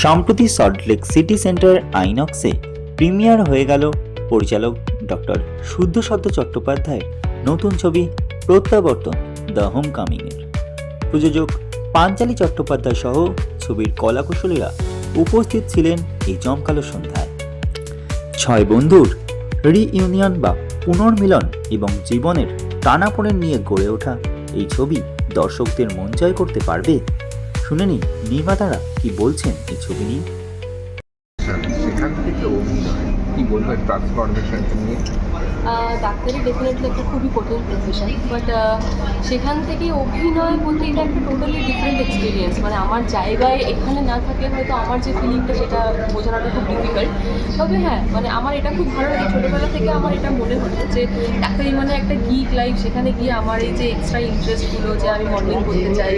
সম্প্রতি Salt Lake city centre আইনক্সে premier হয়ে গেল পরিচালক ডক্টর শুদ্ধসদ্য চট্টোপাধ্যায়ের নতুন ছবি প্রত্যাবর্তন দ্য হোম কামিংয়ের। প্রযোজক পাঞ্চালী চট্টোপাধ্যায় সহ ছবির কলাকুশলীরা উপস্থিত ছিলেন এই জমকালো সন্ধ্যায়। 6 বন্ধুর রিইউনিয়ন বা পুনর্মিলন এবং জীবনের টানাপোড়েন নিয়ে গড়ে ওঠা এই ছবি দর্শকদের মন জয় করতে পারবে। শুনে নিন নির্মাতারা কি বলছেন এই ছবি নিয়ে। সেখান থেকে অভিনয় কি বলবো ট্রান্সফরমেশন নিয়ে? ডাক্তারি ডেফিনেটলি একটা খুবই কঠিন প্রফেশন, বাট সেখান থেকে অভিনয় বলতে এটা একটা টোটালি ডিফারেন্ট এক্সপিরিয়েন্স। মানে আমার জায়গায় এখানে না থাকলে হয়তো আমার যে ফিলিংটা সেটা বোঝানোটা খুব ডিফিকাল্ট। তবে হ্যাঁ, মানে আমার এটা খুব ভালো লাগে। ছোটোবেলা থেকে আমার এটা মনে হতো যে ডাক্তারি মানে একটা গিক লাইফ। সেখানে গিয়ে আমার এই যে এক্সট্রা ইন্টারেস্টগুলো, যে আমি মডেলিং করতে চাই,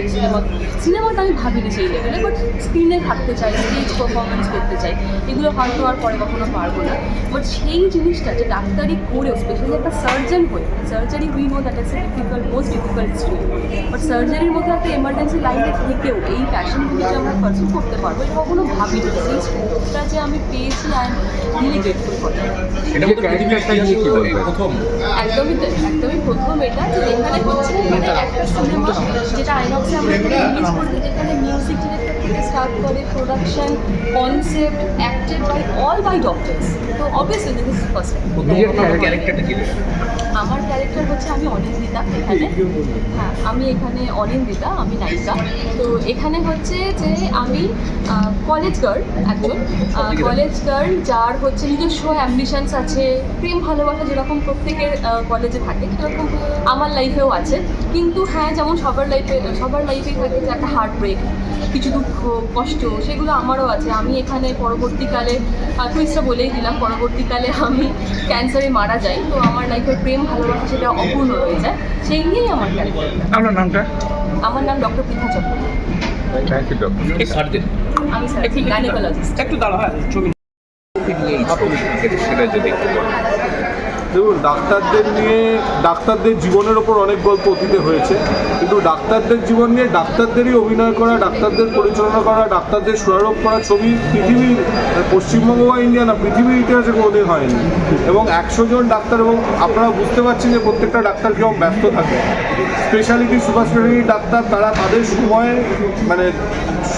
সিনেমাটা আমি ভাবিনি সেই লেভেলে, বাট স্ক্রিনে থাকতে চাই, স্টেজ পারফরমেন্স করতে চাই, এগুলো হয়তো আর পরে কখনো পারবো না। বাট সেই জিনিসটা যে ডাক্তারি করেও, স্পেশালি একটা সার্জন হয়ে, surgery we know that is difficult, most difficult stream, but সার্জারির মধ্যে একটা এমার্জেন্সি লাইনে থেকেও এই প্যাশনগুলো যে আমরা পারসিউ করতে পারবো এটা কখনো ভাবিনি। সেই স্কোপটা যে আমি পেয়েছি, I am really grateful for that. একদমই প্রথম এটা, যে যেখানে হচ্ছে মানে একটা সিনেমা যেটা আইনক্সে আমরা রিলিজ করতে, যেখানে মিউজিক ডিরেক্টর থেকে স্টার্ট করে production, concept, acted by doctors. তো obviously this is first time. আমার ক্যারেক্টার হচ্ছে আমি অনিন্দিতা এখানে। হ্যাঁ, আমি এখানে অনিন্দিতা, আমি নায়িকা। তো এখানে হচ্ছে যে আমি কলেজ গার্ল, একজন কলেজ গার্ল যার হচ্ছে নিজস্ব অ্যাম্বিশনস আছে, প্রেম ভালোবাসা যেরকম প্রত্যেকের কলেজে থাকে সেরকম আমার লাইফেও আছে। কিন্তু হ্যাঁ, যেমন সবার লাইফেই থাকে যে একটা হার্ট ব্রেক, কিছু দুঃখ কষ্ট, সেগুলো আমারও আছে। আমি এখানে পরবর্তীকালে টুইস্টটা বলেই দিলাম, পরবর্তীকালে আমি ক্যান্সারে মারা যাই। তো আমার লাইফের প্রেম ভালোবাসা সেটা অপূর্ণ রয়ে যায়। সেই নিয়েই আমার ক্যারেক্টার। আপনার নামটা? আমার নাম doctor Pritha Chattopadhyay. Thank you doctor. আমি গাইনোকোলজিস্ট। একটু দাঁড়া, হ্যাঁ ছবি সেটা যদি একটু বলেন। দেখুন, ডাক্তারদের জীবনের ওপর অনেক গল্প অতীতে হয়েছে, কিন্তু ডাক্তারদের জীবন নিয়ে ডাক্তারদেরই অভিনয় করা, ডাক্তারদের পরিচালনা করা, ডাক্তারদের সুরারোপ করা ছবি পৃথিবীর, পশ্চিমবঙ্গ বা ইন্ডিয়া না, পৃথিবীর ইতিহাসে কোনোদিন হয়নি। এবং 100 জন ডাক্তার, এবং আপনারা বুঝতে পারছেন যে প্রত্যেকটা ডাক্তার কেমন ব্যস্ত থাকে। স্পেশালিটি, সুপার স্পেশালিটি ডাক্তার, তারা তাদের সময় মানে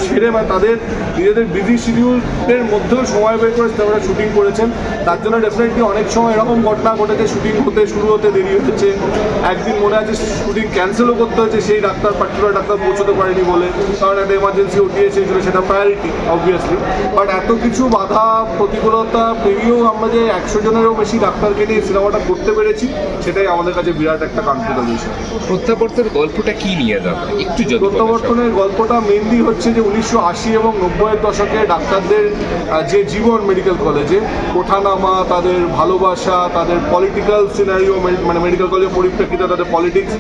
ছেড়ে বা তাদের নিজেদের বিজি শিডিউলের মধ্যেও সময় বের করে তারা শুটিং করেছেন। তার জন্য ডেফিনেটলি অনেক সময় এরকম ঘটনা ঘটেছে, শুটিং শুরু হতে দেরি হয়েছে। একদিন মনে আছে শুটিং ক্যান্সেলও করতে হয়েছে সেই পার্টিকুলার ডাক্তার পৌঁছতে পারেনি বলে, কারণ একটা এমার্জেন্সি ওটি এসেছিলো, সেটা প্রায়োরিটি অবভিয়াসলি। বাট এত কিছু বাধা প্রতিকূলতা পেরিয়েও আমরা যে 100 জনেরও বেশি ডাক্তারকে নিয়ে সিনেমাটা করতে পেরেছি, সেটাই আমাদের কাছে বিরাট একটা কাঙ্ক্ষিত বিষয়। প্রত্যাবর্তনের গল্পটা কি নিয়ে যাবে একটু? প্রত্যাবর্তনের গল্পটা মেনলি হচ্ছে যে 1980 এবং 90-এর দশকে ডাক্তারদের যে জীবন মেডিকেল কলেজে, ওঠানামা, তাদের ভালোবাসা, তাদের পলিটিক্যাল সিনারিও, মানে মেডিকেল কলেজের পরিপ্রেক্ষিতে তাদের পলিটিক্স,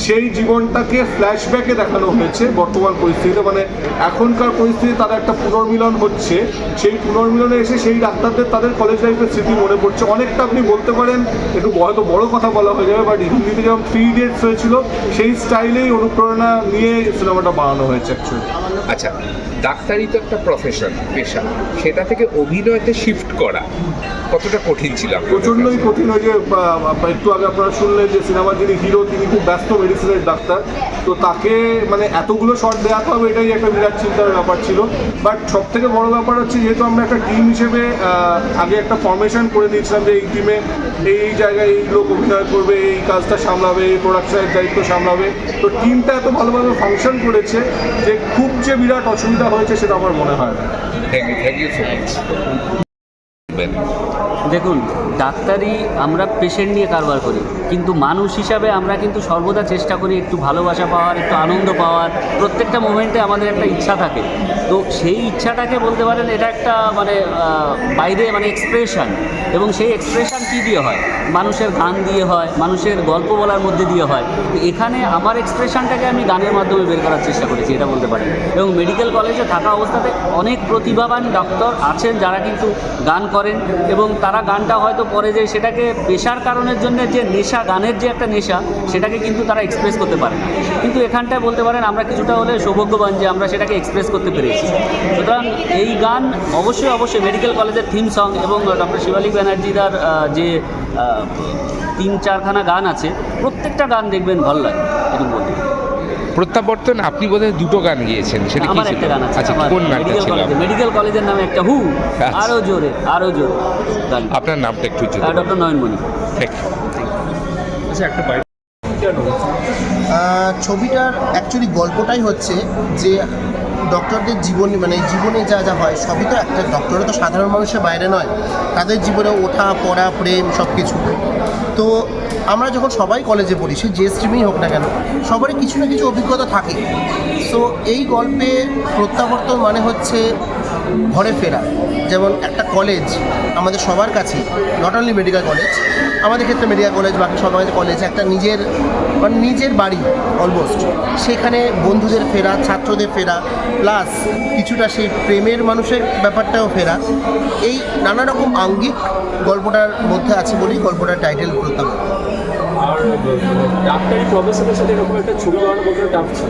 সেই জীবনটাকে ফ্ল্যাশব্যাকে দেখানো হয়েছে বর্তমান পরিস্থিতিতে। মানে এখনকার পরিস্থিতি তারা একটা পুনর্মিলন হচ্ছে, সেই পুনর্মিলনে এসে সেই ডাক্তারদের তাদের কলেজ লাইফের স্মৃতি মনে পড়ছে। অনেকটা আপনি বলতে পারেন, একটু হয়তো বড় কথা বলা হয়ে যাবে, বাট হিন্দিতে যেমন 3 Idiots হয়েছিল, সেই স্টাইলেই অনুপ্রেরণা নিয়ে সিনেমাটা বানানো হয়েছে অ্যাকচুয়ালি। আচ্ছা, ডাক্তারি তো একটা প্রফেশন, পেশা, সেটা থেকে অভিনয়তে শিফট করা কতটা কঠিন ছিল? প্রচণ্ডই কঠিন। ওই যে একটু আগে আপনারা শুনলেন যে সিনেমার যিনি হিরো, তিনি খুব ব্যস্ত মেডিসিনের ডাক্তার, তো তাকে মানে এতগুলো শট দেওয়া হবে, এটাই একটা বিরাট চিন্তার ব্যাপার ছিল। বাট সব থেকে বড় ব্যাপার হচ্ছে, যেহেতু আমরা একটা টিম হিসেবে আগে একটা ফর্মেশন করে দিয়েছিলাম যে এই টিমে এই জায়গায় এই লোক অভিনয় করবে, এই কাজটা সামলাবে, এই প্রোডাকশনের দায়িত্ব সামলাবে, তো টিমটা এত ভালোভাবে ফাংশন করেছে যে খুব যে বিরাট অসুবিধা হয়েছে সেটা আমার মনে হয় না। Thank you so much. দেখুন, ডাক্তারি আমরা পেশেন্ট নিয়ে কারবার করি, কিন্তু মানুষ হিসাবে আমরা কিন্তু সর্বদা চেষ্টা করি একটু ভালোবাসা পাওয়ার, একটু আনন্দ পাওয়ার। প্রত্যেকটা মোমেন্টে আমাদের একটা ইচ্ছা থাকে। তো সেই ইচ্ছাটাকে বলতে পারেন এটা একটা মানে বাইরে মানে এক্সপ্রেশন, এবং সেই এক্সপ্রেশন কী দিয়ে হয়? মানুষের গান দিয়ে হয়, মানুষের গল্প বলার মধ্যে দিয়ে হয়। তো এখানে আমার এক্সপ্রেশনটাকে আমি গানের মাধ্যমে বের করার চেষ্টা করেছি, এটা বলতে পারেন। এবং মেডিকেল কলেজে থাকা অবস্থাতে অনেক প্রতিভাবান ডক্টর আছেন যারা কিন্তু গান করেন, এবং তারা তারা গানটা হয়তো পরে যে সেটাকে পেশার কারণের জন্য যে নেশা, গানের যে একটা নেশা, সেটাকে কিন্তু তারা এক্সপ্রেস করতে পারে না। কিন্তু এখানটায় বলতে পারেন আমরা কিছুটা হলে সৌভাগ্যবান যে আমরা সেটাকে এক্সপ্রেস করতে পেরেছি। সুতরাং এই গান অবশ্যই মেডিকেল কলেজের থিম সং এবং ডক্টর শিবালিক ব্যানার্জিদার যে 3-4খানা গান আছে, প্রত্যেকটা গান দেখবেন ভালো লাগে এরকম বলতে। প্রত্যাবর্তন আপনি বোধহয় দুটো গান গিয়েছেন, সেটা কি আমার ছিল? একটা গান আছে, আচ্ছা, আমার কোন গানটা ছিল? মেডিকেল কলেজের নামে একটা হু, আচ্ছা। আরো জোরে গান। আপনার নামটা একটু যদি ডক্টর নয়নমণি। আচ্ছা, একটা বাইরে ছবিটার অ্যাকচুয়ালি গল্পটাই হচ্ছে যে ডক্টরদের জীবনে, মানে জীবনে যা যা হয় সবই তো একটা, ডক্টররা তো সাধারণ মানুষের বাইরে নয়, তাদের জীবনে ওঠা পড়া প্রেম সব কিছু। তো আমরা যখন সবাই কলেজে পড়ি, সে যে স্ট্রিমেই হোক না কেন, সবারই কিছু না কিছু অভিজ্ঞতা থাকে। সো এই গল্পে প্রত্যাবর্তন মানে হচ্ছে ঘরে ফেরা। যেমন একটা কলেজ আমাদের সবার কাছে, নট অনলি মেডিকেল কলেজ, আমাদের ক্ষেত্রে মেডিকেল কলেজ, বাকি সবাই কলেজ একটা নিজের বাড়ি অলমোস্ট। সেখানে বন্ধুদের ফেরা, ছাত্রদের ফেরা, প্লাস কিছুটা সেই প্রেমের মানুষের ব্যাপারটাও ফেরা, এই নানা রকম আঙ্গিক গল্পটার মধ্যে আছে বলেই গল্পটার টাইটেল প্রত্যাবর্তন। আর ডাক্তারি প্রফেশনের সাথে এরকম একটা ছবি বানানো কতটা টাফ ছিল?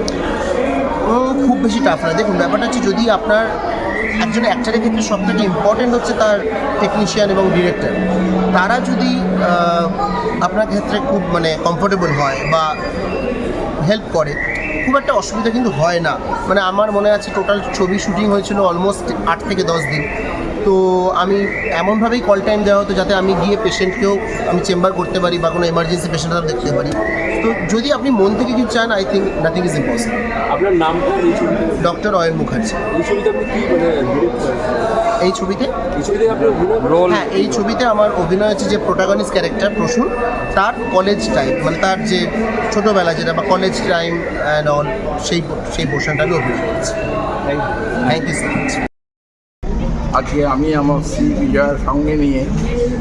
খুব বেশি টাফ না। দেখুন, ব্যাপারটা হচ্ছে যদি আপনার একজন অ্যাক্টারের ক্ষেত্রে সবথেকে ইম্পর্টেন্ট হচ্ছে তার টেকনিশিয়ান এবং ডিরেক্টর, তারা যদি আপনার ক্ষেত্রে খুব মানে কমফোর্টেবল হয় বা হেল্প করে, খুব একটা অসুবিধা কিন্তু হয় না। মানে আমার মনে আছে টোটাল ছবি শুটিং হয়েছিল অলমোস্ট 8 থেকে 10 দিন। তো আমি এমনভাবেই কল টাইম দেওয়া হতো যাতে আমি গিয়ে পেশেন্টকেও আমি চেম্বার করতে পারি বা কোনো এমার্জেন্সি পেশেন্টরা দেখতে পারি। তো যদি আপনি মন থেকে কিছু চান, I think nothing is impossible. আপনার নামটা এই ছবিতে? ডক্টর অয়ন মুখার্জি। এই ছবিতে আপনি কি মানে ডিরেক্ট করেন? এই ছবিতে আপনার রোল? হ্যাঁ, এই ছবিতে আমার অভিনয় হচ্ছে যে প্রোটাগনিস্ট ক্যারেক্টার প্রসূন, তার কলেজ টাইম, মানে তার যে ছোটোবেলা যেটা বা কলেজ টাইম অ্যান্ড অল, সেই পোর্শনটা আমি অভিনয় করেছি। Thank you so much. আজকে আমি আমার শ্রী বিজয়ের সঙ্গে নিয়ে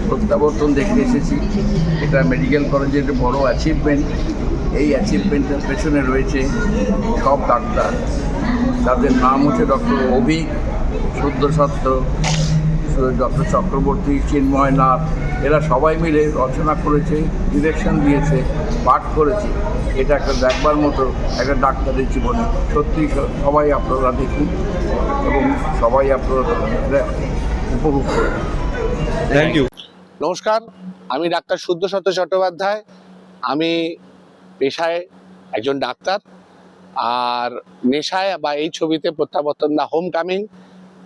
প্রত্যাবর্তন দেখতে এসেছি। এটা মেডিকেল কলেজের বড় অ্যাচিভমেন্ট। এই অ্যাচিভমেন্টের পেছনে রয়েছে সব ডাক্তার, তাদের নাম হচ্ছে ডক্টর অভিক, শুদ্ধ সত্য, ডক্টর চক্রবর্তী, চিন্ময় নাথ। এরা সবাই মিলে রচনা করেছে, ডিরেকশন দিয়েছে, পাঠ করেছে। এটা একটা দেখবার মতো একটা ডাক্তারের জীবনে। সত্যি সবাই আপনারা দেখুন এবং সবাই আপনারা উপভোগ করুন। Thank you. নমস্কার, আমি ডাক্তার শুদ্ধ সত্য চট্টোপাধ্যায়। আমি পেশায় একজন ডাক্তার, আর নেশায় বা এই ছবিতে প্রত্যাবর্তন না হোম কামিং,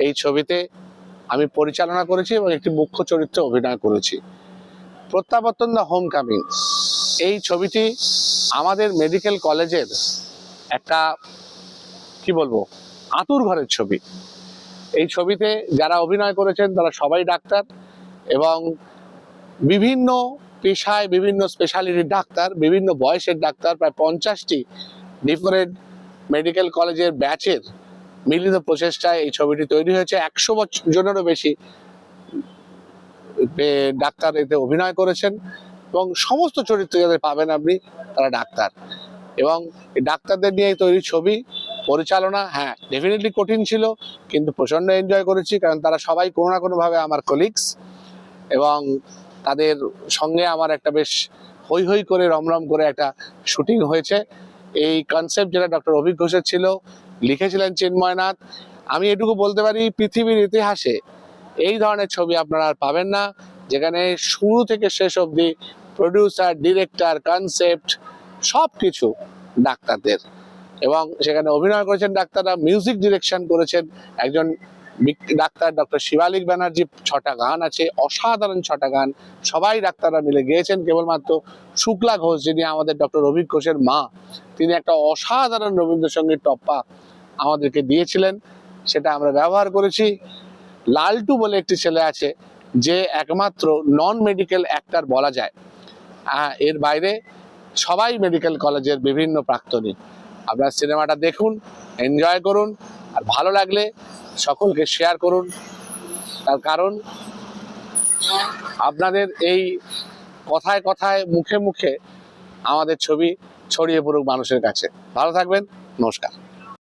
এই ছবিতে আমি পরিচালনা করেছি এবং একটি মুখ্য চরিত্রে অভিনয় করেছি। প্রত্যাবর্তন দ্য হোম কামিং এই ছবিটি আমাদের মেডিকেল কলেজের একটা কি বলবো আতুর ঘরের ছবি। এই ছবিতে যারা অভিনয় করেছেন তারা সবাই ডাক্তার এবং বিভিন্ন পেশায় বিভিন্ন স্পেশালিটির ডাক্তার, বিভিন্ন বয়সের ডাক্তার, প্রায় 50টি ডিফারেন্ট মেডিকেল কলেজের ব্যাচের মিলিত প্রচেষ্টায় এই ছবিটি তৈরি হয়েছে। 100 জনেরও বেশি ডাক্তার এতে অভিনয় করেছেন এবং সমস্ত চরিত্র যাদের পাবেন আপনি তারা ডাক্তার। এবং এই ডাক্তারদের নিয়ে তৈরি ছবি পরিচালনা, হ্যাঁ ডেফিনেটলি কঠিন ছিল, কিন্তু প্রচণ্ড এনজয় করেছি, কারণ তারা সবাই কোনো না কোনোভাবে আমার কলিগস এবং তাদের সঙ্গে আমার একটা বেশ হই হই করে রমরম করে একটা শুটিং হয়েছে। এই কনসেপ্ট যেটা ডক্টর অভিক ঘোষের ছিল, লিখেছিলেন চিন্ময় নাথ। আমি এটুকু বলতে পারি পৃথিবীর ইতিহাসে এই ধরনের ছবি আপনারা আর পাবেন না, যেখানে শুরু থেকে শেষ অবধি প্রডিউসার, ডিরেক্টর, কনসেপ্ট সব কিছু ডাক্তারদের, এবং সেখানে অভিনয় করেছেন ডাক্তাররা। মিউজিক ডিরেকশন করেছেন একজন ডাক্তার ডক্টর শিবালিক ব্যানার্জি। 6টা গান আছে, অসাধারণ 6টা গান সবাই ডাক্তাররা মিলে গেয়েছেন। কেবলমাত্র শুক্লা ঘোষ, যিনি আমাদের ডক্টর অভিক ঘোষের মা, তিনি একটা অসাধারণ রবীন্দ্রসঙ্গীত টপ্পা আমাদেরকে দিয়েছিলেন, সেটা আমরা ব্যবহার করেছি। লালটু বলে একটি ছেলে আছে যে একমাত্র নন মেডিকেল অ্যাক্টর বলা যায়, এর বাইরে সবাই মেডিকেল কলেজের বিভিন্ন প্রাক্তনী। আপনার সিনেমাটা দেখুন, এনজয় করুন, আর ভালো লাগলে সকলকে শেয়ার করুন, তার কারণ আপনাদের এই কথায় কথায় মুখে মুখে আমাদের ছবি ছড়িয়ে পড়ুক মানুষের কাছে। ভালো থাকবেন, নমস্কার।